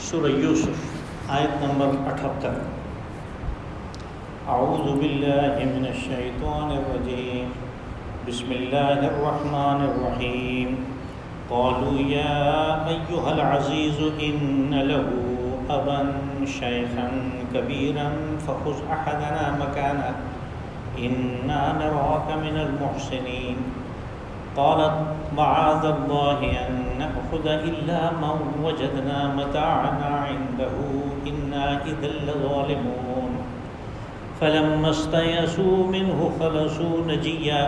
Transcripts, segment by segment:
سورہ یوسف آیت نمبر 78۔ اعوذ باللہ من الشیطان الرجیم، بسم اللہ الرحمن الرحیم۔ قالوا یا ایہا العزیز ان له ابا شیخا کبیرا فخذ احدنا مکانہ انا نراک من المحسنین۔ قالت معاذ اللہ ان نأخذ الا من وجدنا متاعنا عنده انا اذا لظالمون۔ فلما استيئسوا منه خلصوا نجيا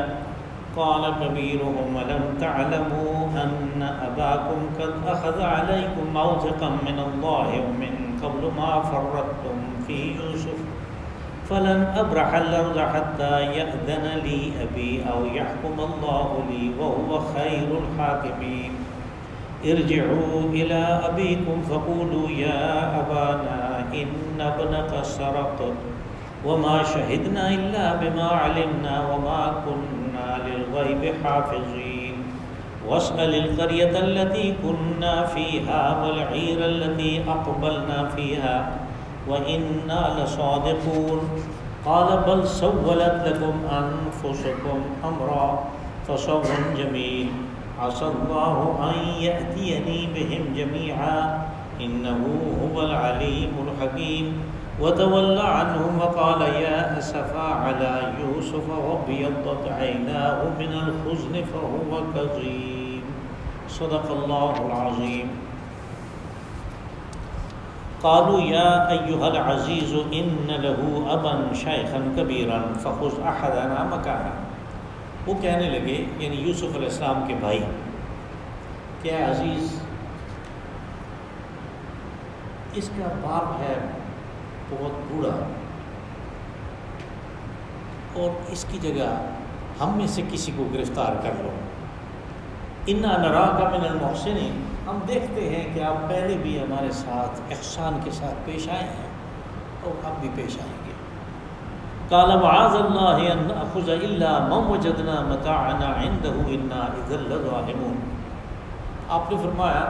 قال كبيرهم ألم تعلموا أن أباكم قد أخذ عليكم موثقا من الله ومن قبل ما فرطتم في يوسف فلن أبرح الأرض حتى يأذن لي أبي أو يحكم الله لي وهو خير الحاكمين۔ ارجعوا إلى أبيكم فقولوا يا أبانا إن ابنك سرق وما شهدنا إلا بما علمنا وما كنا للغيب حافظين۔ واسأل القرية التي كنا فيها والعير التي أقبلنا فيها وإنا لصادقون۔ قال بل سولت لكم أنفسكم أمرا فصبر جميل عسى الله أن يأتيني بهم جميعا إنه هو العليم الحكيم۔ وتولى عنهم وقال يا أسفا على يوسف وابيضت عيناه من الحزن فهو كظيم۔ صدق الله العظيم۔ قالوا يا أيها العزيز إن له أبا شيخا كبيرا فخذ أحدنا مكانه۔ وہ کہنے لگے یعنی یوسف علیہ السلام کے بھائی کہ اے عزیز، اس کا باپ ہے بہت بوڑھا اور اس کی جگہ ہم میں سے کسی کو گرفتار کر لو۔ انا نراک من المحسنین، ہم دیکھتے ہیں کہ آپ پہلے بھی ہمارے ساتھ احسان کے ساتھ پیش آئے ہیں اور اب بھی پیش آئیں گے۔ قال معاذ اللہ ان نأخذ الا من وجدنا متاعنا عنده انا اذا لظالمون۔ آپ نے فرمایا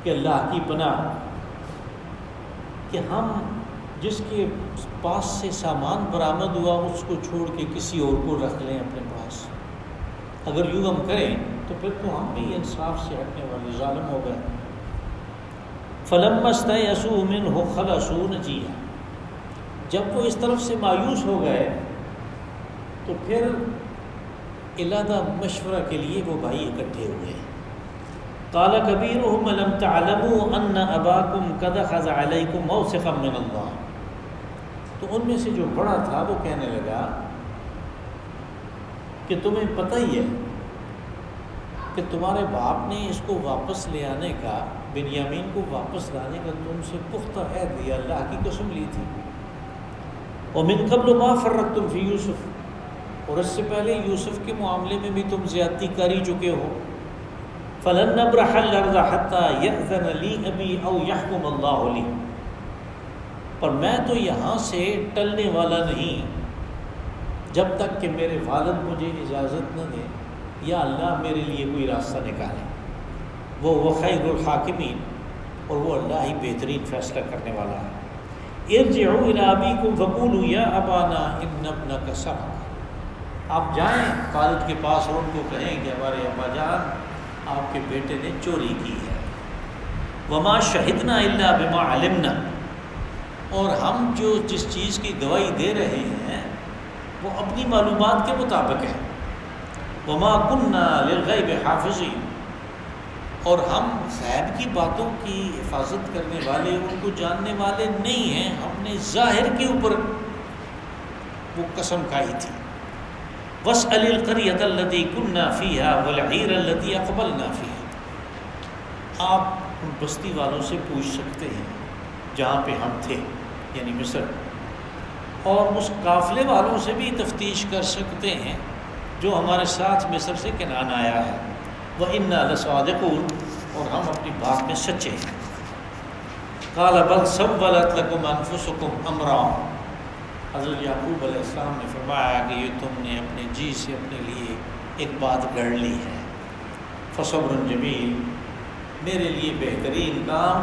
کہ اللہ کی پناہ کہ ہم جس کے پاس سے سامان برآمد ہوا اس کو چھوڑ کے کسی اور کو رکھ لیں اپنے پاس، اگر یوں ہم کریں تو پھر تو ہم بھی انصاف سے ہٹنے والے ظالم ہو گئے۔ فلما استيئسوا منه خلصوا نجيا، جب وہ اس طرف سے مایوس ہو گئے تو پھر علادہ مشورہ کے لیے وہ بھائی اکٹھے ہوئے۔ قال كبيرهم ألم تعلموا أن أباكم قد أخذ عليكم موثقا من الله۔ تو ان میں سے جو بڑا تھا وہ کہنے لگا کہ تمہیں پتہ ہی ہے کہ تمہارے باپ نے اس کو واپس لے آنے کا، بنیامین کو واپس لانے کا تم سے پختہ عہد دیا، اللہ کی قسم لی تھی۔ ومن قبل ما فرطتم فی یوسف، اور اس سے پہلے یوسف کے معاملے میں بھی تم زیادتی کر ہی چکے ہو۔ فلن نبرح الارض حتى يأذن لي ابي او يحكم الله لي، پر میں تو یہاں سے ٹلنے والا نہیں جب تک کہ میرے والد مجھے اجازت نہ دیں یا اللہ میرے لیے کوئی راستہ نکالے۔ وہ خیر الحاکمین، اور وہ اللہ ہی بہترین فیصلہ کرنے والا ہے۔ ارجعوا الى ابيكم فقولوا يا ابانا ان ابنك سرق، آپ جائیں والد کے پاس اور ان کو کہیں کہ ہمارے ابا جان آپ کے بیٹے نے چوری کی ہے۔ وما شہدنا الا بما علمنا، اور ہم جو جس چیز کی گواہی دے رہے ہیں وہ اپنی معلومات کے مطابق ہے۔ وما كنا للغیب حافظین، اور ہم غیب کی باتوں کی حفاظت کرنے والے، ان کو جاننے والے نہیں ہیں، ہم نے ظاہر کے اوپر وہ قسم کھائی تھی۔ واسأل القرية التي كنا فيها والعير التي أقبلنا فيها، آپ ان بستی والوں سے پوچھ سکتے ہیں جہاں پہ ہم تھے یعنی مصر، اور اس قافلے والوں سے بھی تفتیش کر سکتے ہیں جو ہمارے ساتھ مصر سے کنعان آیا ہے۔ وإنا لصادقون، اور ہم اپنی بات میں سچے ہیں۔ قال بل سولت لكم أنفسكم أمرا، حضرت یعقوب علیہ السلام نے فرمایا کہ یہ تم نے اپنے جی سے اپنے لیے ایک بات گڑھ لی ہے۔ فصبر جمیل، میرے لیے بہترین کام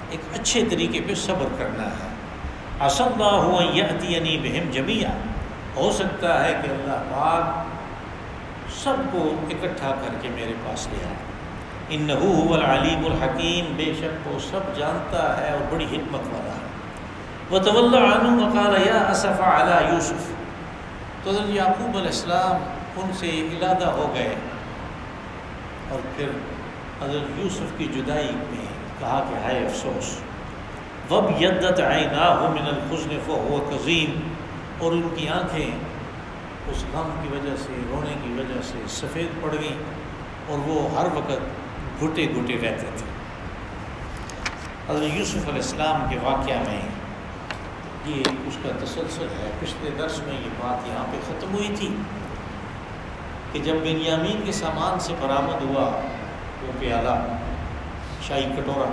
ایک اچھے طریقے پہ صبر کرنا ہے۔ عسى اللہ ان یأتینی بہم جمیعا، ہو سکتا ہے کہ اللہ پاک سب کو اکٹھا کر کے میرے پاس لے آئے۔ انہ هو العلیم الحکیم، بے شک وہ سب جانتا ہے اور بڑی حکمت والا ہے۔ وتولى عنهم وقال يا اسف على یوسف، تو حضرت یعقوب علیہ السلام ان سے علادہ ہو گئے اور پھر حضرت یوسف کی جدائی میں کہا کہ ہائے افسوس۔ وابيضت عیناہ من الحزن فهو کظیم، اور ان کی آنکھیں اس غم کی وجہ سے، رونے کی وجہ سے سفید پڑ گئیں اور وہ ہر وقت گھٹے گھٹے رہتے تھے۔ حضرت یوسف علیہ السلام کے واقعہ میں یہ اس کا تسلسل ہے۔ پچھلے درس میں یہ بات یہاں پہ ختم ہوئی تھی کہ جب بنیامین کے سامان سے برآمد ہوا وہ پیالہ، شاہی کٹورا،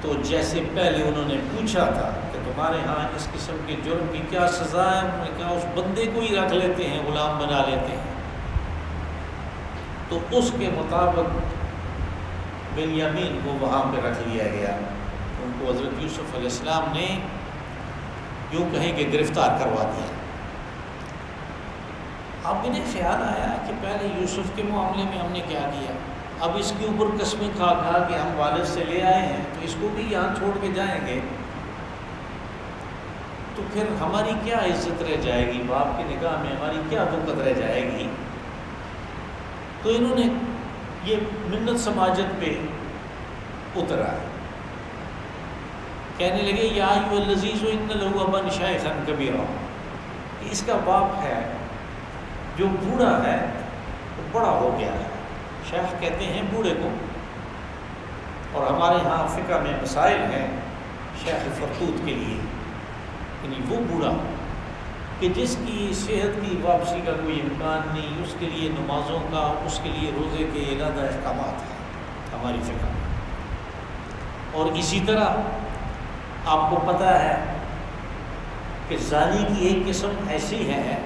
تو جیسے پہلے انہوں نے پوچھا تھا کہ تمہارے ہاں اس قسم کے جرم کی کیا سزا ہے، انہوں نے کہا اس بندے کو ہی رکھ لیتے ہیں، غلام بنا لیتے ہیں۔ تو اس کے مطابق بنیامین کو وہاں پہ رکھ لیا گیا۔ ان کو حضرت یوسف علیہ السلام نے یوں کہیں کہ گرفتار کروا دیا۔ اب انہیں خیال آیا کہ پہلے یوسف کے معاملے میں ہم نے کیا کیا، اب اس کے اوپر قسمیں کھا کھا کہ ہم والد سے لے آئے ہیں تو اس کو بھی یہاں چھوڑ کے جائیں گے تو پھر ہماری کیا عزت رہ جائے گی، باپ کی نگاہ میں ہماری کیا وقت رہ جائے گی۔ تو انہوں نے یہ منت سماجت پہ اترا، کہنے لگے یا ایھا العزیز ان لہ ابا شیخا کبیرا، اس کا باپ ہے جو بوڑھا ہے، وہ بڑا ہو گیا ہے، شیخ کہتے ہیں بوڑھے کو، اور ہمارے ہاں فقہ میں مسائل ہیں شیخ فرتوت کے لیے، یعنی وہ بوڑھا کہ جس کی صحت کی واپسی کا کوئی امکان نہیں، اس کے لیے نمازوں کا، اس کے لیے روزے کے علیحدہ احکامات ہیں ہماری فقہ میں۔ اور اسی طرح آپ کو پتہ ہے کہ زانی کی ایک قسم ایسی ہے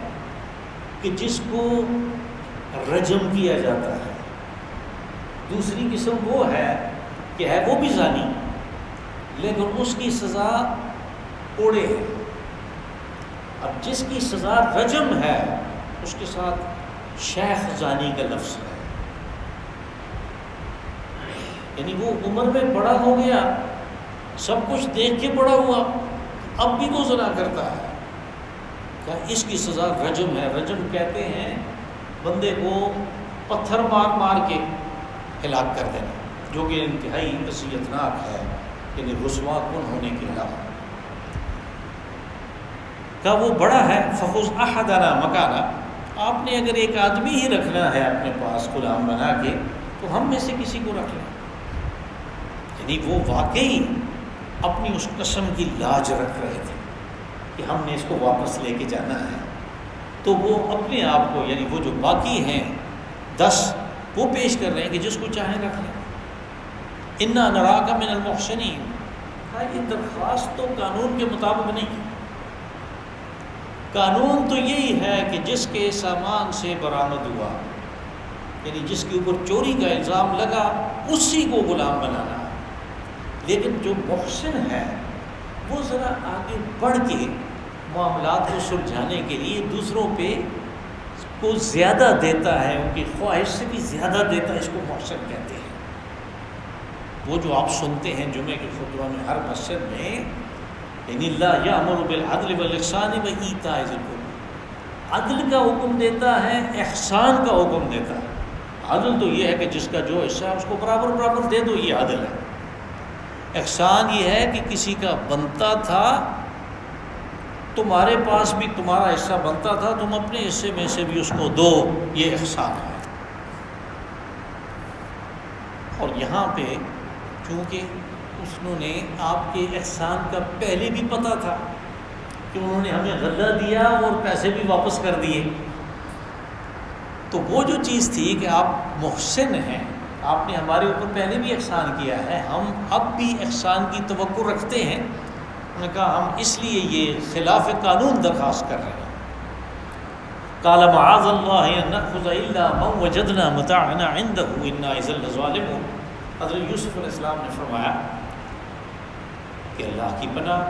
کہ جس کو رجم کیا جاتا ہے، دوسری قسم وہ ہے کہ ہے وہ بھی زانی لیکن اس کی سزا کوڑے ہے۔ اب جس کی سزا رجم ہے اس کے ساتھ شیخ زانی کا لفظ ہے، یعنی وہ عمر میں بڑا ہو گیا، سب کچھ دیکھ کے بڑا ہوا، اب بھی وہ زنا کرتا ہے، کیا اس کی سزا رجم ہے۔ رجم کہتے ہیں بندے کو پتھر مار مار کے ہلاک کر دینا، جو کہ انتہائی اذیتناک ہے، یعنی رسوا کن ہونے کے علاوہ۔ کہ وہ بڑا ہے، فخذ احدنا مکانا، آپ نے اگر ایک آدمی ہی رکھنا ہے اپنے پاس غلام بنا کے تو ہم میں سے کسی کو رکھ لیں۔ یعنی وہ واقعی اپنی اس قسم کی لاج رکھ رہے تھے کہ ہم نے اس کو واپس لے کے جانا ہے، تو وہ اپنے آپ کو، یعنی وہ جو باقی ہیں 10 وہ پیش کر رہے ہیں کہ جس کو چاہیں رکھ لیں۔ انا نراک من المحسنین، یہ درخواست تو قانون کے مطابق نہیں، قانون تو یہی ہے کہ جس کے سامان سے برآمد ہوا، یعنی جس کے اوپر چوری کا الزام لگا اسی کو غلام بنانا، لیکن جو محسن ہے وہ ذرا آگے بڑھ کے معاملات کو سلجھانے کے لیے دوسروں پہ کو زیادہ دیتا ہے، ان کی خواہش سے بھی زیادہ دیتا ہے، اس کو محسن کہتے ہیں۔ وہ جو آپ سنتے ہیں جمعے کے خطبہ میں ہر مسجد میں، یعنی اللہ یأمر بالعدل والاحسان وایتاء ذی القربی، عدل کا حکم دیتا ہے، احسان کا حکم دیتا ہے۔ عدل تو یہ ہے کہ جس کا جو حصہ ہے اس کو برابر برابر دے دو، یہ عدل ہے۔ احسان یہ ہے کہ کسی کا بنتا تھا، تمہارے پاس بھی تمہارا حصہ بنتا تھا، تم اپنے حصے میں سے بھی اس کو دو، یہ احسان ہے۔ اور یہاں پہ چونکہ انہوں نے آپ کے احسان کا پہلے بھی پتہ تھا کہ انہوں نے ہمیں غلہ دیا اور پیسے بھی واپس کر دیے، تو وہ جو چیز تھی کہ آپ محسن ہیں، آپ نے ہمارے اوپر پہلے بھی احسان کیا ہے، ہم اب بھی احسان کی توقع رکھتے ہیں۔ انہوں نے کہا ہم اس لیے یہ خلاف قانون درخواست کر رہے ہیں۔ قال معاذ اللہ ان نأخذ الا من وجدنا متاعنا عنده انا اذا لظالمون۔ حضرت یوسف علیہ السلام نے فرمایا کہ اللہ کی پناہ،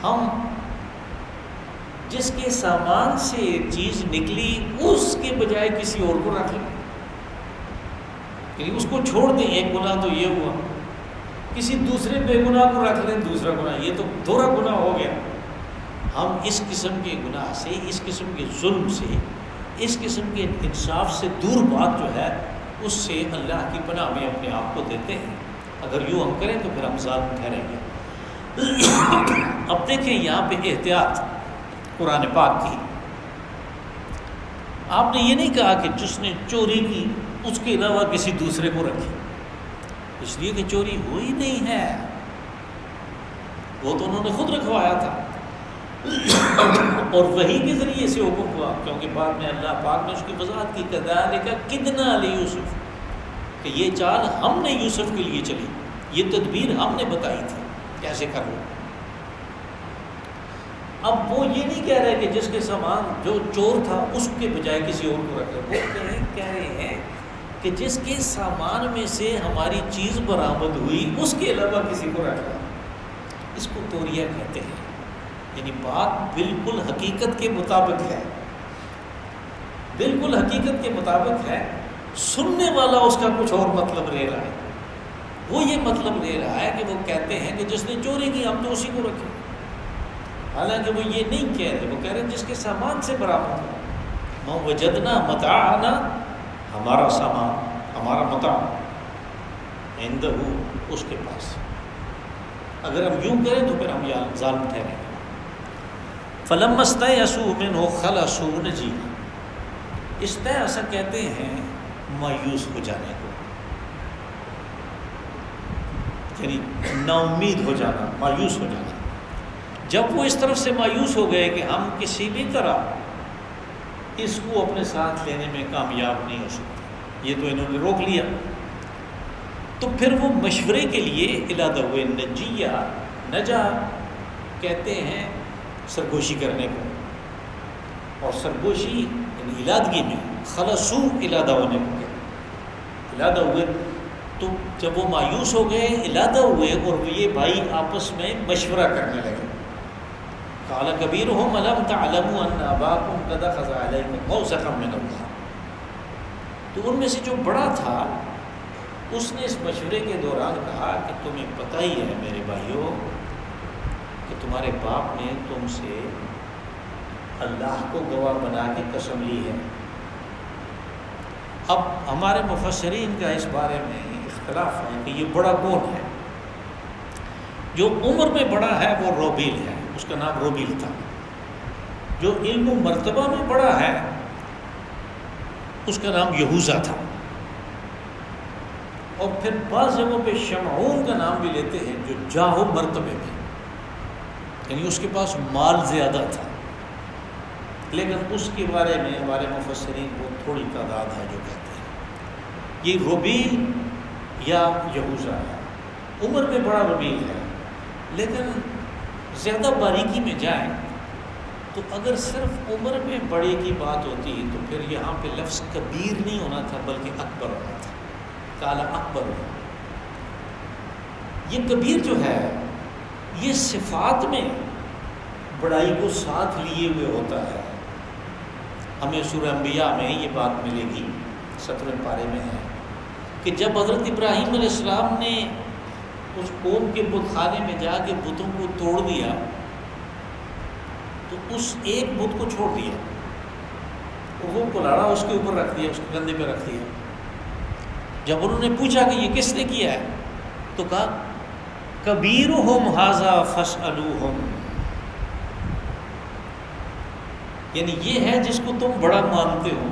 ہم جس کے سامان سے ایک چیز نکلی اس کے بجائے کسی اور کو رکھ لیں، یعنی اس کو چھوڑ دیں، ایک گناہ تو یہ ہوا، کسی دوسرے بے گناہ کو رکھ لیں دوسرا گناہ، یہ تو دوہرا گناہ ہو گیا۔ ہم اس قسم کے گناہ سے، اس قسم کے ظلم سے، اس قسم کے انصاف سے دور بات جو ہے، اس سے اللہ کی پناہ میں اپنے آپ کو دیتے ہیں۔ اگر یوں ہم کریں تو پھر ہم ظالم ٹھہریں گے۔ اب دیکھیں یہاں پہ احتیاط قرآن پاک کی، آپ نے یہ نہیں کہا کہ جس نے چوری کی اس کے علاوہ کسی دوسرے کو رکھے، اس لیے کہ چوری ہوئی نہیں ہے، وہ تو انہوں نے خود رکھوایا تھا اور وہی کے ذریعے سے حکم ہوا، کیونکہ بعد میں اللہ پاک نے اس کی وضاحت کی، کذالک کدنا لیوسف، کہ یہ چال ہم نے یوسف کے لیے چلی، یہ تدبیر ہم نے بتائی تھی کیسے کر لو۔ اب وہ یہ نہیں کہہ رہے کہ جس کے سامان جو چور تھا اس کے بجائے کسی اور کو رکھے، وہ کہہ رہے ہیں کہ جس کے سامان میں سے ہماری چیز برآمد ہوئی اس کے علاوہ کسی کو رکھا، اس کو توریہ کہتے ہیں، یعنی بات بالکل حقیقت کے مطابق ہے، بالکل حقیقت کے مطابق ہے، سننے والا اس کا کچھ اور مطلب لے رہا ہے، وہ یہ مطلب لے رہا ہے کہ وہ کہتے ہیں کہ جس نے چوری کی ہم تو اسی کو رکھیں، حالانکہ وہ یہ نہیں کہہ رہے، وہ کہہ رہے ہیں جس کے سامان سے برآمد ہو، ہم وجدنا متاعنا، ہمارا سامان، ہمارا متاع عندہ اس کے پاس، اگر ہم یوں کریں تو پھر ہم ظالم ٹھہریں گے۔ فلما استيئسوا منه خلصوا نجيا، استیأس کہتے ہیں مایوس ہو جانے کو، یعنی نا امید ہو جانا، مایوس ہو جانا۔ جب وہ اس طرف سے مایوس ہو گئے کہ ہم کسی بھی طرح اس کو اپنے ساتھ لینے میں کامیاب نہیں ہو سکتے، یہ تو انہوں نے روک لیا، تو پھر وہ مشورے کے لیے علادہ ہوئے۔ نجیہ، نجا کہتے ہیں سرگوشی کرنے کو، اور سرگوشی یعنی علادگی میں، خلصو علادہ ہونے کو کہتے، علادہ ہوئے۔ تو جب وہ مایوس ہو گئے، علادہ ہوئے، اور یہ بھائی آپس میں مشورہ کرنے لگے۔ قال کبیرہم الم تعلموا ان اباکم قد اخذ علیکم موثقا من اللہ، تو ان میں سے جو بڑا تھا اس نے اس مشورے کے دوران کہا کہ تمہیں پتہ ہی ہے میرے بھائیوں کہ تمہارے باپ نے تم سے اللہ کو گواہ بنا کے قسم لی ہے۔ اب ہمارے مفسرین کا اس بارے میں اختلاف ہے کہ یہ بڑا کون ہے۔ جو عمر میں بڑا ہے وہ روبیل ہے، اس کا نام روبیل تھا۔ جو علم و مرتبہ میں بڑا ہے اس کا نام یہوذا تھا، اور پھر بعض جگہوں پہ شمعون کا نام بھی لیتے ہیں جو جاہ و مرتبے میں، یعنی اس کے پاس مال زیادہ تھا، لیکن اس کے بارے میں ہمارے مفسرین کو تھوڑی تعداد ہے جو کہتے ہیں یہ روبیل یا یہوذا ہے۔ عمر میں بڑا روبیل ہے، لیکن زیادہ باریکی میں جائیں تو اگر صرف عمر میں بڑے کی بات ہوتی تو پھر یہاں پہ لفظ کبیر نہیں ہونا تھا بلکہ اکبر ہونا تھا، کالا اکبر۔ یہ کبیر جو ہے یہ صفات میں بڑائی کو ساتھ لیے ہوئے ہوتا ہے۔ ہمیں سورہ انبیاء میں یہ بات ملے گی، 17 پارے میں ہے کہ جب حضرت ابراہیم علیہ السلام نے اس قوم کے بت خانے میں جا کے بتوں کو توڑ دیا تو اس ایک بت کو چھوڑ دیا، وہ کلاڑا اس کے اوپر رکھ دیا، اس کے کندھے پہ رکھ دیا۔ جب انہوں نے پوچھا کہ یہ کس نے کیا ہے تو کہا کبیرہم ھذا فاسألوہم، یعنی یہ ہے جس کو تم بڑا مانتے ہو۔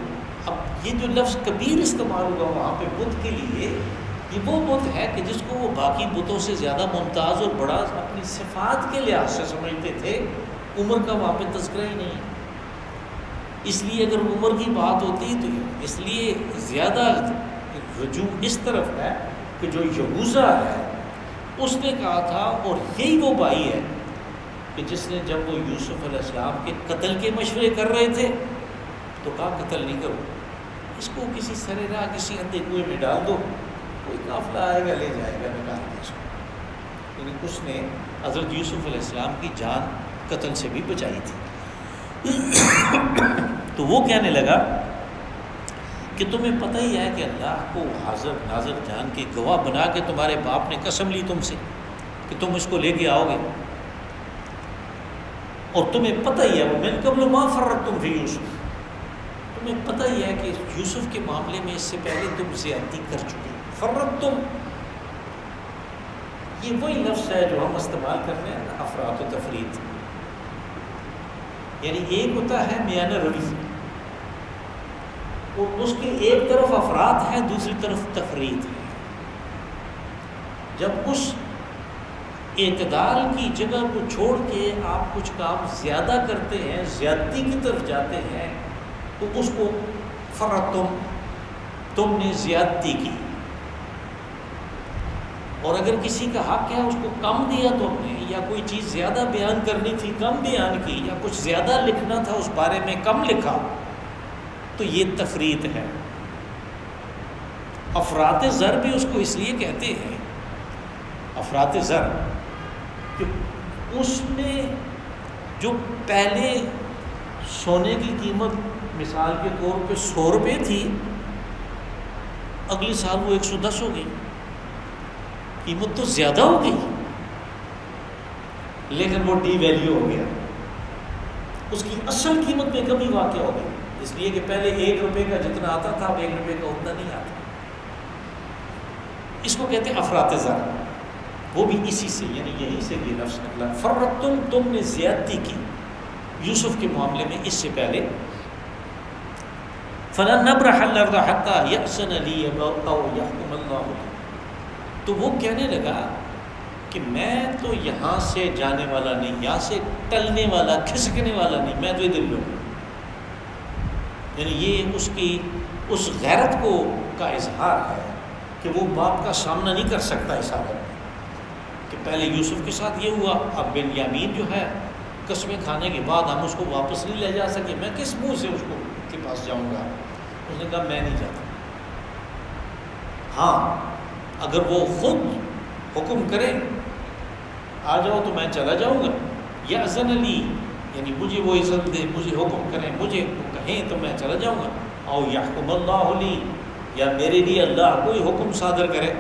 اب یہ جو لفظ کبیر استعمال ہوا وہاں پہ بت کے لیے، یہ وہ بت ہے کہ جس کو وہ باقی بتوں سے زیادہ ممتاز اور بڑا اپنی صفات کے لحاظ سے سمجھتے تھے، عمر کا وہاں پہ تذکرہ ہی نہیں۔ اس لیے اگر عمر کی بات ہوتی تو اس لیے زیادہ رجوع اس طرف ہے کہ جو یہوذا ہے اس نے کہا تھا، اور یہی وہ بھائی ہے کہ جس نے جب وہ یوسف علیہ السلام کے قتل کے مشورے کر رہے تھے تو کہا قتل نہیں کرو، اس کو کسی سرے راہ کسی اندھے کنویں میں ڈال دو، کوئی قافلہ آئے گا لے جائے گا، نکال کے اس کو۔ یعنی اس نے حضرت یوسف علیہ السلام کی جان قتل سے بھی بچائی تھی۔ تو وہ کہنے لگا کہ تمہیں پتہ ہی ہے کہ اللہ کو حاضر ناظر جان کے گواہ بنا کے تمہارے باپ نے قسم لی تم سے کہ تم اس کو لے کے آؤ گے، اور تمہیں پتہ ہی ہے وہ من قبل ما فرطتم فی یوسف، تمہیں پتہ ہی ہے کہ یوسف کے معاملے میں اس سے پہلے تم زیادتی کر چکے۔ فرطتم یہ وہی لفظ ہے جو ہم استعمال کرتے ہیں نا، افراط و تفریط، یعنی ایک ہوتا ہے میانہ روی، اور اس کے ایک طرف افراط ہے دوسری طرف تفریط ہے۔ جب اس اعتدال کی جگہ کو چھوڑ کے آپ کچھ کام زیادہ کرتے ہیں، زیادتی کی طرف جاتے ہیں، تو اس کو فرطتم، تم نے زیادتی کی۔ اور اگر کسی کا حق ہے اس کو کم دیا تم نے، یا کوئی چیز زیادہ بیان کرنی تھی کم بیان کی، یا کچھ زیادہ لکھنا تھا اس بارے میں کم لکھا، تو یہ تفریط ہے۔ افراط زر بھی اس کو اس لیے کہتے ہیں افراط زر کہ اس میں جو پہلے سونے کی قیمت مثال کے طور پہ 100 روپے تھی، اگلے سال وہ 110 ہو گئی، قیمت تو زیادہ ہو گئی لیکن وہ ڈی ویلیو ہو گیا، اس کی اصل قیمت میں کمی واقع ہو گئی، اس لیے کہ پہلے 1 روپے کا جتنا آتا تھا اب 1 روپے کا اتنا نہیں آتا۔ اس کو کہتے ہیں افراط زر، وہ بھی اسی سے، یعنی یہیں سے یہ لفظ نکلا۔ فرطتم، تم نے زیادتی کی یوسف کے معاملے میں اس سے پہلے۔ فلن نبرح الارض حتى يأذن لي او يحكم الله لي، تو وہ کہنے لگا کہ میں تو یہاں سے جانے والا نہیں، یہاں سے ٹلنے والا کھسکنے والا نہیں، میں تو ادھر ہی ہوں۔ یعنی یہ اس کی اس غیرت کو کا اظہار ہے کہ وہ باپ کا سامنا نہیں کر سکتا اس حالت میں کہ پہلے یوسف کے ساتھ یہ ہوا، اب بنیامین جو ہے قسمیں کھانے کے بعد ہم اس کو واپس نہیں لے جا سکے، میں کس منہ سے اس کو کے پاس جاؤں گا؟ اس نے کہا میں نہیں جاتا، ہاں اگر وہ خود حکم کرے آ جاؤ تو میں چلا جاؤں گا، یا اذن لی یعنی مجھے وہ عزت دے، مجھے حکم کریں، مجھے کہیں تو میں چلا جاؤں گا، او یحکم اللہ لی، یا میرے لیے اللہ کوئی حکم صادر کرے،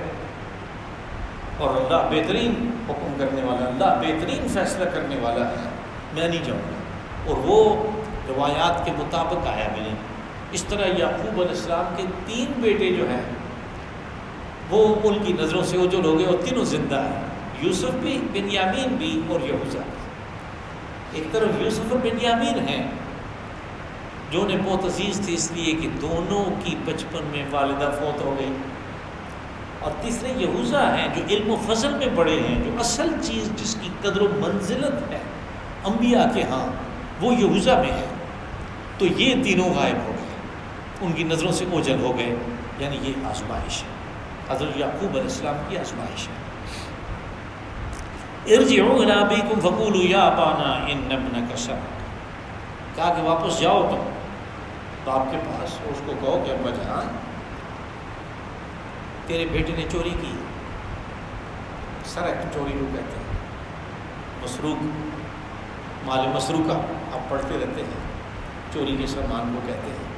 اور اللہ بہترین حکم کرنے والا، اللہ بہترین فیصلہ کرنے والا ہے، میں نہیں جاؤں گا۔ اور وہ روایات کے مطابق آیا بھی نہیں۔ اس طرح یعقوب علیہ السلام کے 3 بیٹے جو ہیں وہ ان کی نظروں سے اوجھل ہو گئے، اور تینوں زندہ ہیں، یوسف بھی، بنیامین بھی اور یہوذا بھی۔ ایک طرف یوسف اور بنیامین ہیں جو انہیں بہت عزیز تھے اس لیے کہ دونوں کی بچپن میں والدہ فوت ہو گئی، اور تیسرے یہوذا ہیں جو علم و فضل میں بڑے ہیں، جو اصل چیز جس کی قدر و منزلت ہے انبیاء کے ہاں وہ یہوذا میں ہے۔ تو یہ تینوں غائب ہو گئے، ان کی نظروں سے اوجھل ہو گئے، یعنی یہ آزمائش ہے، حضرت یعقوب علیہ السلام کی آزمائش ہے۔ ارجعوا الی ابیکم فقولوا یا ابانا ان ابنک سرق، کہا کہ واپس جاؤ تم باپ کے پاس، اور اس کو کہو کہ ابا جان تیرے بیٹے نے چوری کی، سرق چوری کو کہتے ہیں، مسروق، مال مسروقہ آپ پڑھتے رہتے ہیں، چوری کے سامان کو کہتے ہیں۔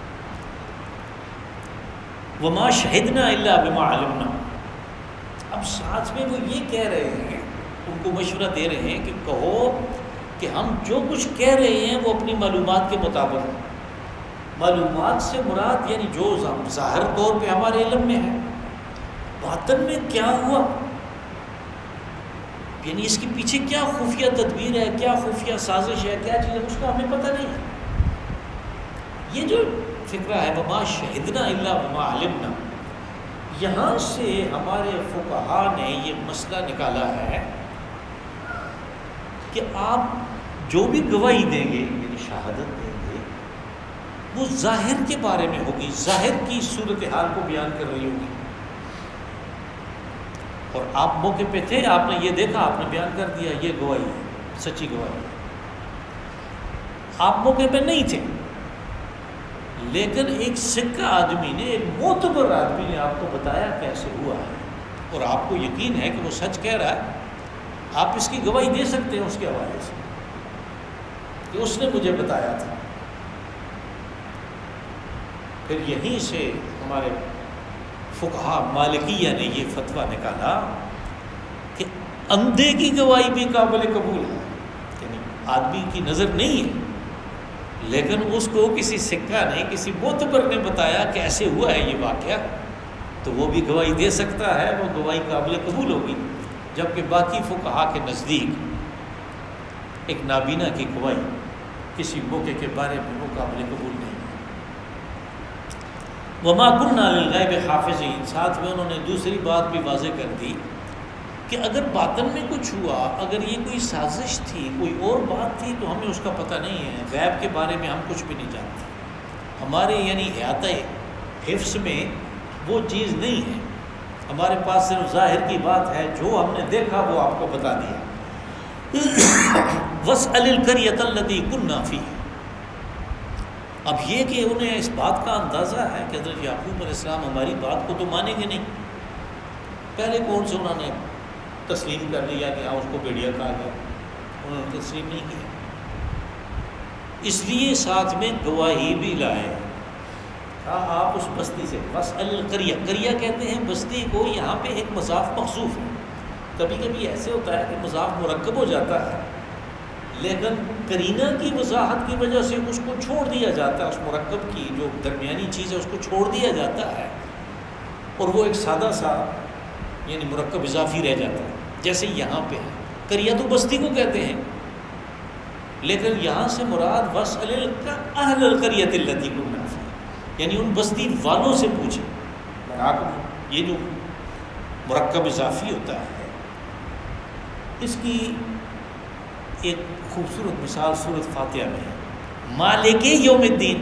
وما شہدنا الا بما علمنا، اب ساتھ میں وہ یہ کہہ رہے ہیں، ان کو مشورہ دے رہے ہیں کہ کہو کہ ہم جو کچھ کہہ رہے ہیں وہ اپنی معلومات کے مطابق ہے۔ معلومات سے مراد یعنی جو ظاہر طور پہ ہمارے علم میں ہے، باطن میں کیا ہوا، یعنی اس کے پیچھے کیا خفیہ تدبیر ہے، کیا خفیہ سازش ہے، کیا چیز ہے، اس کا ہمیں پتہ نہیں ہے۔ یہ جو فکرہ ہے وما شہدنا الا بما علمنا، یہاں سے ہمارے فقہاء نے یہ مسئلہ نکالا ہے کہ آپ جو بھی گواہی دیں گے یعنی شہادت دیں گے وہ ظاہر کے بارے میں ہوگی، ظاہر کی صورتحال کو بیان کر رہی ہوگی، اور آپ موقع پہ تھے، آپ نے یہ دیکھا، آپ نے بیان کر دیا، یہ گواہی ہے، سچی گواہی ہے۔ آپ موقع پہ نہیں تھے لیکن ایک سکہ آدمی نے، ایک معتبر آدمی نے آپ کو بتایا کیسے ہوا ہے، اور آپ کو یقین ہے کہ وہ سچ کہہ رہا ہے، آپ اس کی گواہی دے سکتے ہیں اس کے حوالے سے کہ اس نے مجھے بتایا تھا۔ پھر یہیں سے ہمارے فقہا مالکیہ نے یہ فتویٰ نکالا کہ اندھے کی گواہی بھی قابل قبول ہے، یعنی آدمی کی نظر نہیں ہے لیکن اس کو کسی سکہ نے، کسی معتبر نے بتایا کہ ایسے ہوا ہے یہ واقعہ، تو وہ بھی گواہی دے سکتا ہے، وہ گواہی قابل قبول ہوگی۔ جبکہ باقی فقہا کے نزدیک ایک نابینا کی گواہی کسی موقع کے بارے میں وہ قابل قبول نہیں ہے۔ وما كنا للغیب حافظین، ساتھ میں انہوں نے دوسری بات بھی واضح کر دی کہ اگر باطن میں کچھ ہوا، اگر یہ کوئی سازش تھی، کوئی اور بات تھی تو ہمیں اس کا پتہ نہیں ہے، غیب کے بارے میں ہم کچھ بھی نہیں جانتے، ہمارے یعنی احاطہ حفظ میں وہ چیز نہیں ہے، ہمارے پاس صرف ظاہر کی بات ہے، جو ہم نے دیکھا وہ آپ کو بتا دیا۔ وَاسْأَلِ الْقَرْيَةَ الَّتِي كُنَّا فِيهَا، اب یہ کہ انہیں اس بات کا اندازہ ہے کہ حضرت یعقوب علیہ السلام ہماری بات کو تو مانیں گے نہیں، پہلے کون سے انہوں نے تسلیم کر لیا کہ ہاں اس کو بھیڑیا کہا گیا، انہوں نے تسلیم نہیں کیا، اس لیے ساتھ میں گواہی بھی لائے۔ کہا آپ اس بستی سے، وَاسْأَلِ الْقَرْيَةَ، قریہ کہتے ہیں بستی کو، یہاں پہ ایک مضاف مخصوف ہے، کبھی کبھی ایسے ہوتا ہے کہ مضاف مرکب ہو جاتا ہے لیکن قرینہ کی وضاحت کی وجہ سے اس کو چھوڑ دیا جاتا ہے، اس مرکب کی جو درمیانی چیز ہے اس کو چھوڑ دیا جاتا ہے اور وہ ایک سادہ سا یعنی مرکب اضافی رہ جاتا ہے، جیسے یہاں پہ ہے۔ قریہ تو بستی کو کہتے ہیں لیکن یہاں سے مراد وَاسْأَلِ أَهْلَ الْقَرْيَةِ الَّتِي كُنَّا فِيهَا، یعنی ان بستی والوں سے پوچھیں۔ یہ جو مرکب اضافی ہوتا ہے اس کی ایک خوبصورت مثال سورۃ فاتحہ میں ہے، مالک یوم الدین،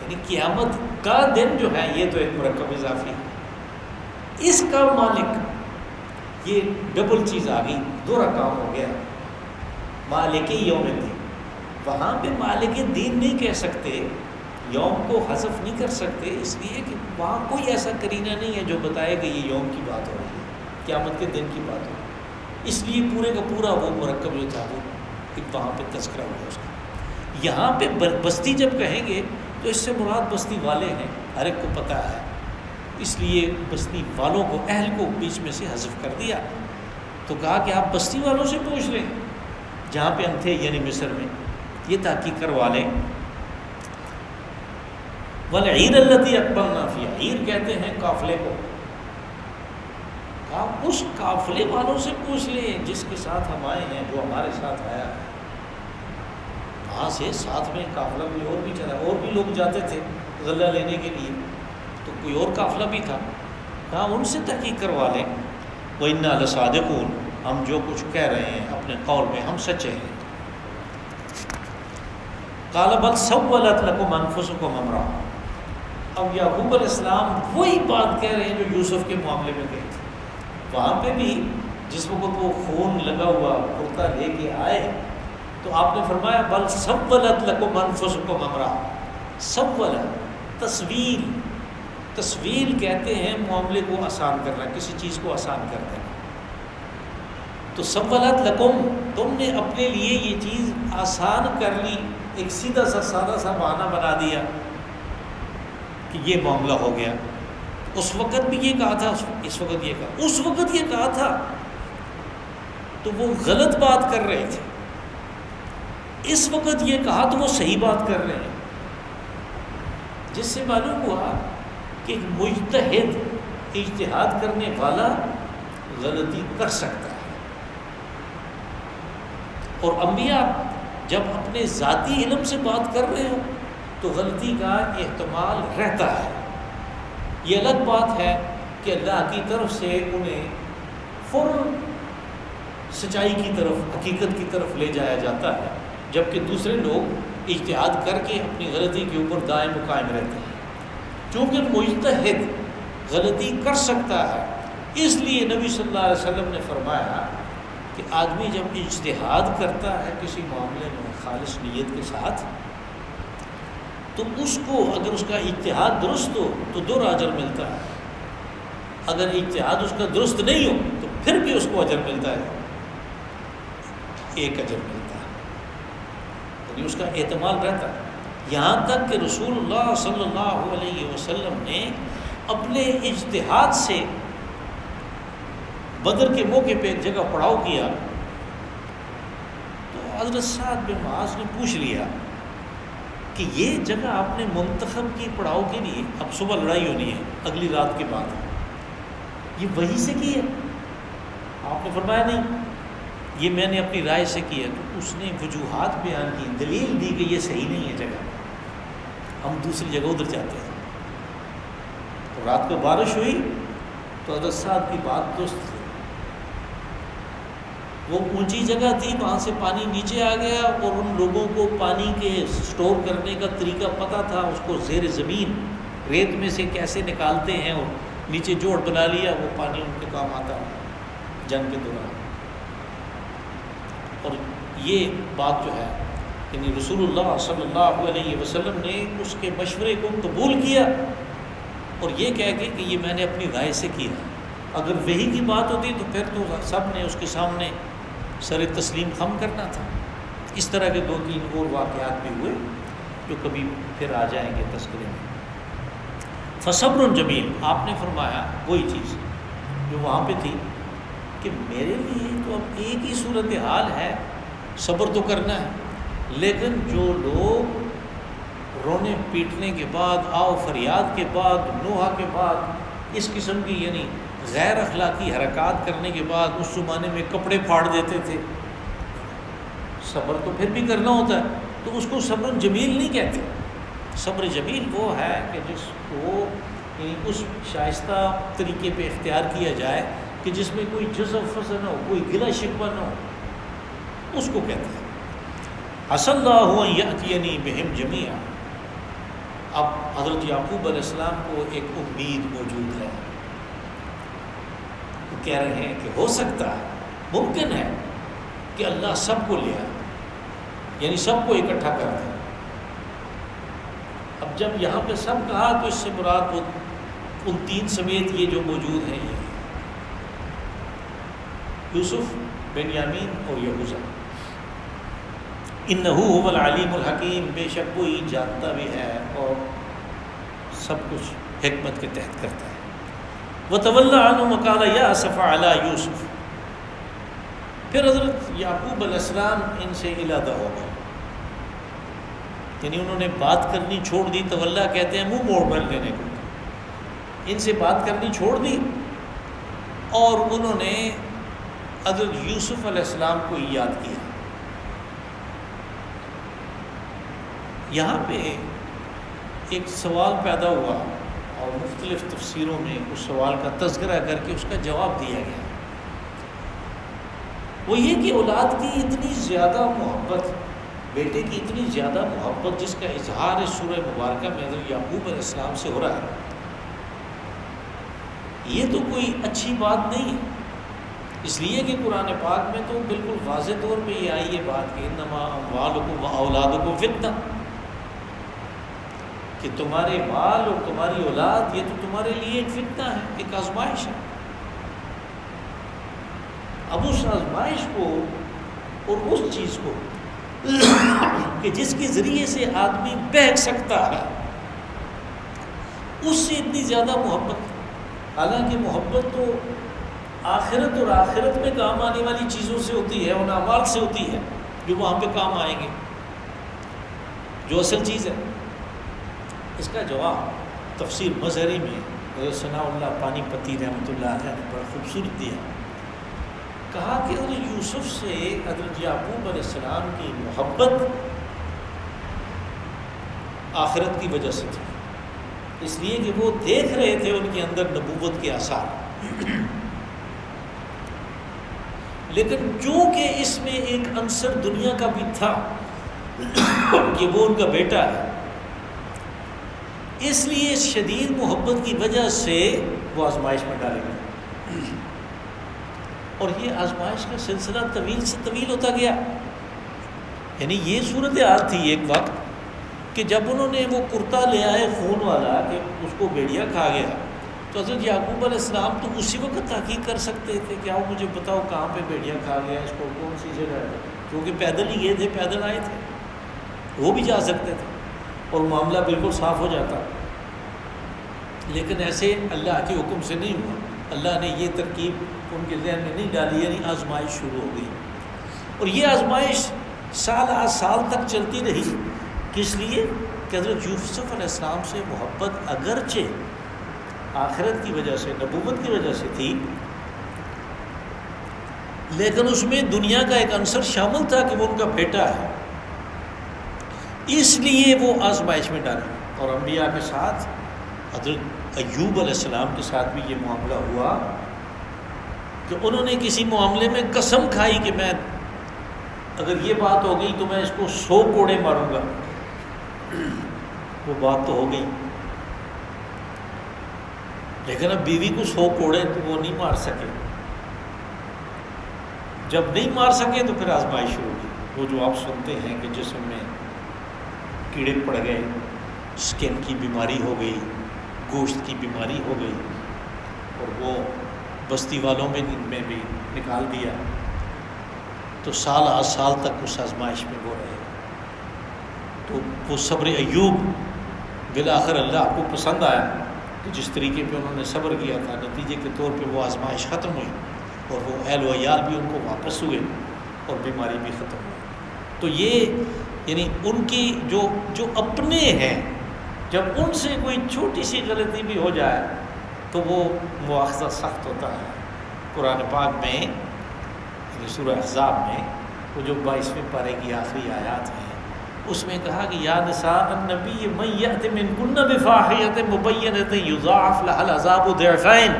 یعنی قیامت کا دن جو ہے یہ تو ایک مرکب اضافی ہے، اس کا مالک، یہ ڈبل چیز آ گئی، دو رقم ہو گیا، مالک یوم الدین۔ وہاں پہ مالک دین نہیں کہہ سکتے، یوم کو حذف نہیں کر سکتے، اس لیے کہ وہاں کوئی ایسا قرینہ نہیں ہے جو بتائے کہ یہ یوم کی بات ہو رہی ہے، قیامت کے دن کی بات ہو رہی ہے، اس لیے پورے کا پورا وہ مرکب جو تھا وہ وہاں پہ تذکرہ ہوا اس کا۔ یہاں پہ بستی جب کہیں گے تو اس سے مراد بستی والے ہیں، ہر ایک کو پتہ ہے، اس لیے بستی والوں کو، اہل کو بیچ میں سے حذف کر دیا، تو کہا کہ آپ بستی والوں سے پوچھ لیں جہاں پہ ہم تھے، یعنی مصر میں، یہ تحقیق کروا لیں۔ وَالْعِيرَ الَّتِي أَقْبَلْنَا فِيهَا، عیر کہتے ہیں قافلے کو، آپ اس قافلے والوں سے پوچھ لیں جس کے ساتھ ہم آئے ہیں، جو ہمارے ساتھ آیا ہے، وہاں سے ساتھ میں قافلہ کوئی اور بھی چلا، اور بھی لوگ جاتے تھے غلہ لینے کے لیے، تو کوئی اور قافلہ بھی تھا، کہا ان سے تحقیق کروا لیں۔ وَإِنَّا لَصَادِقُونَ، ہم جو کچھ کہہ رہے ہیں اپنے قول میں ہم سچے ہیں۔ قَالَ بَلْ سَوَّلَتْ لَكُمْ أَنفُسُكُمْ أَمْرًا، اب یعقوب علیہ السلام وہی بات کہہ رہے ہیں جو یوسف کے معاملے میں کہے تھے، وہاں پہ بھی جس وقت وہ خون لگا ہوا کرتا لے کے آئے تو آپ نے فرمایا بل سولت لکم انفسکم امرا، سولت تسویل کہتے ہیں معاملے کو آسان کرنا، کسی چیز کو آسان کر دینا، تو سولت لکم، تم نے اپنے لیے یہ چیز آسان کر لی، ایک سیدھا سا سادہ سا بہانہ بنا دیا کہ یہ معاملہ ہو گیا، اس وقت بھی یہ کہا تھا، اس وقت یہ کہا، اس وقت یہ کہا تھا، تو وہ غلط بات کر رہے تھے، اس وقت یہ کہا تو وہ صحیح بات کر رہے ہیں، جس سے معلوم ہوا کہ ایک مجتہد، اجتہاد کرنے والا غلطی کر سکتا ہے، اور انبیاء جب اپنے ذاتی علم سے بات کر رہے ہوں تو غلطی کا احتمال رہتا ہے۔ یہ الگ بات ہے کہ اللہ کی طرف سے انہیں فوراً سچائی کی طرف، حقیقت کی طرف لے جایا جاتا ہے، جبکہ دوسرے لوگ اجتہاد کر کے اپنی غلطی کے اوپر دائم و قائم رہتے ہیں۔ چونکہ مجتہد غلطی کر سکتا ہے، اس لیے نبی صلی اللہ علیہ وسلم نے فرمایا کہ آدمی جب اجتہاد کرتا ہے کسی معاملے میں خالص نیت کے ساتھ، تو اس کو اگر اس کا اجتہاد درست ہو تو 2 اجر ملتا ہے، اگر اجتہاد اس کا درست نہیں ہو تو پھر بھی اس کو اجر ملتا ہے، ایک اجر ملتا ہے، یعنی اس کا احتمال رہتا ہے۔ یہاں تک کہ رسول اللہ صلی اللہ علیہ وسلم نے اپنے اجتہاد سے بدر کے موقع پہ ایک جگہ پڑاؤ کیا، تو حضرت سعد بن معاذ نے پوچھ لیا کہ یہ جگہ آپ نے منتخب کی پڑاؤ کے لیے، اب صبح لڑائی ہونی ہے اگلی رات کے بعد، یہ وہی سے کی ہے؟ آپ نے فرمایا نہیں، یہ میں نے اپنی رائے سے کی ہے۔ تو اس نے وجوہات بیان کی، دلیل دی کہ یہ صحیح نہیں ہے جگہ، ہم دوسری جگہ ادھر جاتے ہیں۔ تو رات کو بارش ہوئی تو حضرت سعد کی بات درست تھی، وہ اونچی جگہ تھی، وہاں سے پانی نیچے آ گیا، اور ان لوگوں کو پانی کے سٹور کرنے کا طریقہ پتہ تھا، اس کو زیر زمین ریت میں سے کیسے نکالتے ہیں، اور نیچے جوڑ بنا لیا، وہ پانی ان کے کام آتا جنگ کے دوران۔ اور یہ بات جو ہے، یعنی رسول اللہ صلی اللہ علیہ وسلم نے اس کے مشورے کو قبول کیا، اور یہ کہہ کے کہ یہ میں نے اپنی رائے سے کیا۔ اگر وہی کی بات ہوتی تو پھر تو سب نے اس کے سامنے سر تسلیم خم کرنا تھا۔ اس طرح کے 2-3 اور واقعات بھی ہوئے جو کبھی پھر آ جائیں گے تذکرے میں۔ فصبر جمیل، آپ نے فرمایا وہی چیز جو وہاں پہ تھی کہ میرے لیے تو اب ایک ہی صورتحال ہے، صبر تو کرنا ہے، لیکن جو لوگ رونے پیٹنے کے بعد، آؤ فریاد کے بعد، نوحہ کے بعد اس قسم کی یعنی غیر اخلاقی حرکات کرنے کے بعد اس زمانے میں کپڑے پھاڑ دیتے تھے، صبر تو پھر بھی کرنا ہوتا ہے، تو اس کو صبر جمیل نہیں کہتے۔ صبر جمیل وہ ہے کہ جس کو یعنی اس شائستہ طریقے پہ اختیار کیا جائے کہ جس میں کوئی جزع فزع نہ ہو، کوئی گلہ شکوہ نہ ہو، اس کو کہتے ہیں۔ عسى اللہ ان یأتینی بہم جمیعا۔ اب حضرت یعقوب علیہ السلام کو ایک امید موجود ہے، وہ کہہ رہے ہیں کہ ہو سکتا ہے، ممکن ہے کہ اللہ سب کو لے آئے، یعنی سب کو اکٹھا کر دے۔ اب جب یہاں پہ سب کہا تو اس سے مراد وہ ان 3 سمیت یہ جو موجود ہیں، یہ یوسف، بنیامین اور یہوذا۔ انہ هو العلیم الحکیم، بے شک وہی جانتا بھی ہے اور سب کچھ حکمت کے تحت کرتا ہے۔ وَتَوَلَّى عَنْهُمْ وَقَالَ يَا أَسَفَ عَلَى يُوسُف۔ پھر حضرت یعقوب علیہ السلام ان سے علادہ ہو گئے، یعنی انہوں نے بات کرنی چھوڑ دی۔ تولا کہتے ہیں منہ موڑ بن لینے کو، ان سے بات کرنی چھوڑ دی، اور انہوں نے حضرت یوسف علیہ السلام کو یاد کیا۔ یہاں پہ ایک سوال پیدا ہوا اور مختلف تفسیروں میں اس سوال کا تذکرہ کر کے اس کا جواب دیا گیا۔ وہ یہ کہ اولاد کی اتنی زیادہ محبت، بیٹے کی اتنی زیادہ محبت جس کا اظہار اس سورہ مبارکہ میں حضرت یعقوب علیہ السلام سے ہو رہا ہے، یہ تو کوئی اچھی بات نہیں ہے، اس لیے کہ قرآن پاک میں تو بالکل واضح طور پہ یہ آئی ہے بات کہ انما اموالکم و اولادکم فتنہ، کہ تمہارے مال اور تمہاری اولاد یہ تو تمہارے لیے ایک فتنہ ہے، ایک آزمائش ہے۔ اب اس آزمائش کو اور اس چیز کو کہ جس کے ذریعے سے آدمی بہک سکتا ہے، اس سے اتنی زیادہ محبت، حالانکہ محبت تو آخرت اور آخرت میں کام آنے والی چیزوں سے ہوتی ہے، ان اعمال سے ہوتی ہے جو وہاں پہ کام آئیں گے، جو اصل چیز ہے۔ اس کا جواب تفسیر مظہری میں حضرت ثناء اللہ پانی پتی رحمۃ اللہ علیہ نے بڑا خوبصورت دیا، کہا کہ حضرت یوسف سے حضرت یعقوب علیہ السلام کی محبت آخرت کی وجہ سے تھی، اس لیے کہ وہ دیکھ رہے تھے ان کے اندر نبوت کے آثار، لیکن چونکہ اس میں ایک عنصر دنیا کا بھی تھا کہ وہ ان کا بیٹا ہے، اس لیے شدید محبت کی وجہ سے وہ آزمائش میں ڈالے گئے، اور یہ آزمائش کا سلسلہ طویل سے طویل ہوتا گیا۔ یعنی یہ صورتحال تھی ایک وقت کہ جب انہوں نے وہ کرتا لے آئے خون والا کہ اس کو بھیڑیا کھا گیا، تو تو حضرت یعقوب علیہ السلام تو اسی وقت تحقیق کر سکتے تھے کہ آؤ مجھے بتاؤ کہاں پہ بھیڑیا کھا گیا اس کو، کون سی جگہ ہے، کیونکہ پیدل ہی گئے تھے، پیدل آئے تھے، وہ بھی جا سکتے تھے اور معاملہ بالکل صاف ہو جاتا. لیکن ایسے اللہ کے حکم سے نہیں ہوا. اللہ نے یہ ترکیب ان کے ذہن میں نہیں ڈالی، یعنی آزمائش شروع ہو گئی. اور یہ آزمائش سال تک چلتی رہی. کس لیے؟ کہ حضرت یوسف علیہ السلام سے محبت اگرچہ آخرت کی وجہ سے، نبوت کی وجہ سے تھی، لیکن اس میں دنیا کا ایک عنصر شامل تھا کہ وہ ان کا بیٹا ہے، اس لیے وہ آزمائش میں ڈالے. اور انبیاء کے ساتھ حضرت ایوب علیہ السلام کے ساتھ بھی یہ معاملہ ہوا کہ انہوں نے کسی معاملے میں قسم کھائی کہ میں اگر یہ بات ہو گئی تو میں اس کو 100 کوڑے ماروں گا. وہ بات تو ہو گئی، لیکن اب بیوی کو 100 کوڑے تو وہ نہیں مار سکے. جب نہیں مار سکے تو پھر آزمائش شروع ہوئی. وہ جو آپ سنتے ہیں کہ جسم میں کیڑے پڑ گئے، سکن کی بیماری ہو گئی، گوشت کی بیماری ہو گئی، اور وہ بستی والوں میں بھی نکال دیا. تو سال تک اس آزمائش میں وہ رہے. تو وہ صبر ایوب بالآخر اللہ کو پسند آیا کہ جس طریقے پہ انہوں نے صبر کیا تھا، نتیجے کے طور پہ وہ آزمائش ختم ہوئی اور وہ اہل و عیال بھی ان کو واپس ہوئے اور بیماری بھی ختم ہوئی. تو یہ یعنی ان کی جو اپنے ہیں، جب ان سے کوئی چھوٹی سی غلطی بھی ہو جائے تو وہ مواخذہ سخت ہوتا ہے. قرآن پاک میں یعنی سورہ احزاب میں وہ جو 22ویں پارے کی آخری آیات ہیں، اس میں کہا کہ یا نساء النبی من یأت منکن بفاحشۃ مبینۃ یضاعف لها العذاب ضعفین،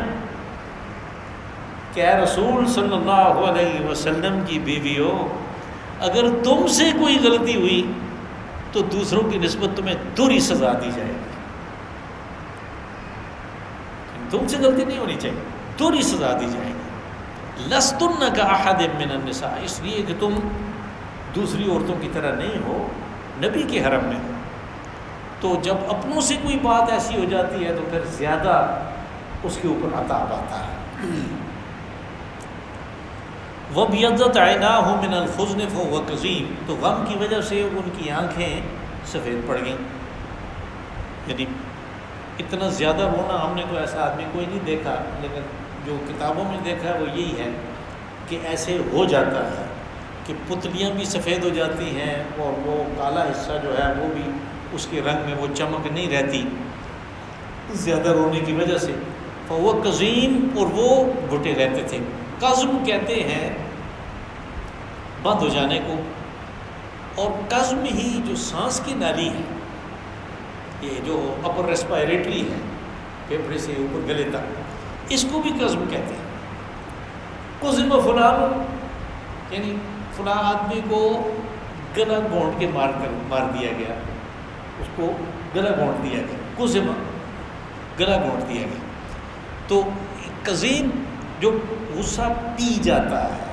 کہ اے رسول صلی اللہ علیہ وسلم کی بیویوں، اگر تم سے کوئی غلطی ہوئی تو دوسروں کی نسبت تمہیں دوہری سزا دی جائے گی. تم سے غلطی نہیں ہونی چاہیے، دوہری سزا دی جائے گی. لستن کاحد من النساء، اس لیے کہ تم دوسری عورتوں کی طرح نہیں ہو، نبی کے حرم میں ہو. تو جب اپنوں سے کوئی بات ایسی ہو جاتی ہے تو پھر زیادہ اس کے اوپر عذاب آتا ہے. وَبْيَضَّتْ عَيْنَاهُ مِنَ الْحُزْنِ فَهُوَ كَظِيمٌ، تو غم کی وجہ سے ان کی آنکھیں سفید پڑ گئیں. یعنی اتنا زیادہ رونا ہم نے تو ایسا آدمی کوئی نہیں دیکھا، لیکن جو کتابوں میں دیکھا ہے وہ یہی ہے کہ ایسے ہو جاتا ہے کہ پتلیاں بھی سفید ہو جاتی ہیں اور وہ کالا حصہ جو ہے وہ بھی اس کے رنگ میں وہ چمک نہیں رہتی زیادہ رونے کی وجہ سے. فَهُوَ كَظِيمٌ، اور وہ گھٹے رہتے تھے. قزم کہتے ہیں بند ہو جانے کو، اور قزم ہی جو سانس کی نالی ہے، یہ جو اپر ریسپائریٹری ہے، پھیپھڑے سے اوپر گلے تک، اس کو بھی قزم کہتے ہیں. قزم فلان، یعنی فلاں آدمی کو گلا گھونٹ کے مار دیا گیا، اس کو گلا گھونٹ دیا گیا، قزم گلا گھونٹ دیا گیا. تو قزیم جو غصہ پی جاتا ہے،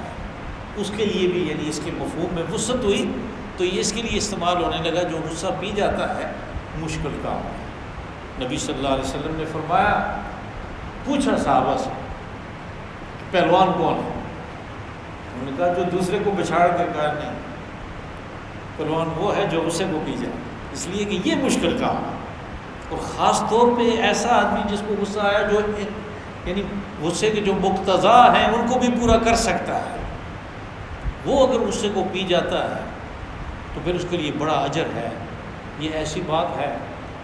اس کے لیے بھی یعنی اس کے مفہوم میں وسعت ہوئی، تو یہ اس کے لیے استعمال ہونے لگا جو غصہ پی جاتا ہے مشکل کام ہے. نبی صلی اللہ علیہ وسلم نے فرمایا، پوچھا صحابہ سے پہلوان کون ہے؟ انہوں نے کہا جو دوسرے کو بچھاڑ کر کہا نہیں، پہلوان وہ ہے جو غصے کو پی جائے، اس لیے کہ یہ مشکل کام ہے. اور خاص طور پہ ایسا آدمی جس کو غصہ آیا جو یعنی غصے کے جو مقتضا ہیں ان کو بھی پورا کر سکتا ہے، وہ اگر غصے کو پی جاتا ہے تو پھر اس کے لیے بڑا اجر ہے. یہ ایسی بات ہے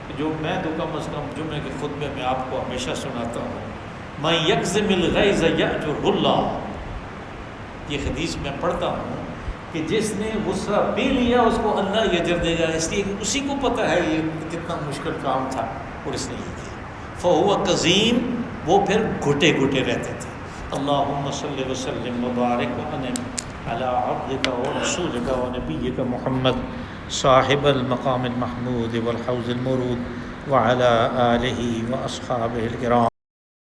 کہ جو میں تو کم از کم جمعے کے خطبے میں آپ کو ہمیشہ سناتا ہوں، میں یکظم الغیظ یأجرہ اللہ، یہ حدیث میں پڑھتا ہوں کہ جس نے غصہ پی لیا اس کو اللہ یہ اجر دے گا، اس لیے کہ اسی کو پتہ ہے یہ کتنا مشکل کام تھا اور اس نے یہ کیا. فَهُوَ كَظِيمٌ، وہ پھر گھٹے گھٹے رہتے تھے. اللہم صلی وسلم وبارک وانعم علی عبدک ورسولک ونبیک محمد صاحب المقام المحمود والحوض المورود وعلی آلہ واصحابہ الکرام.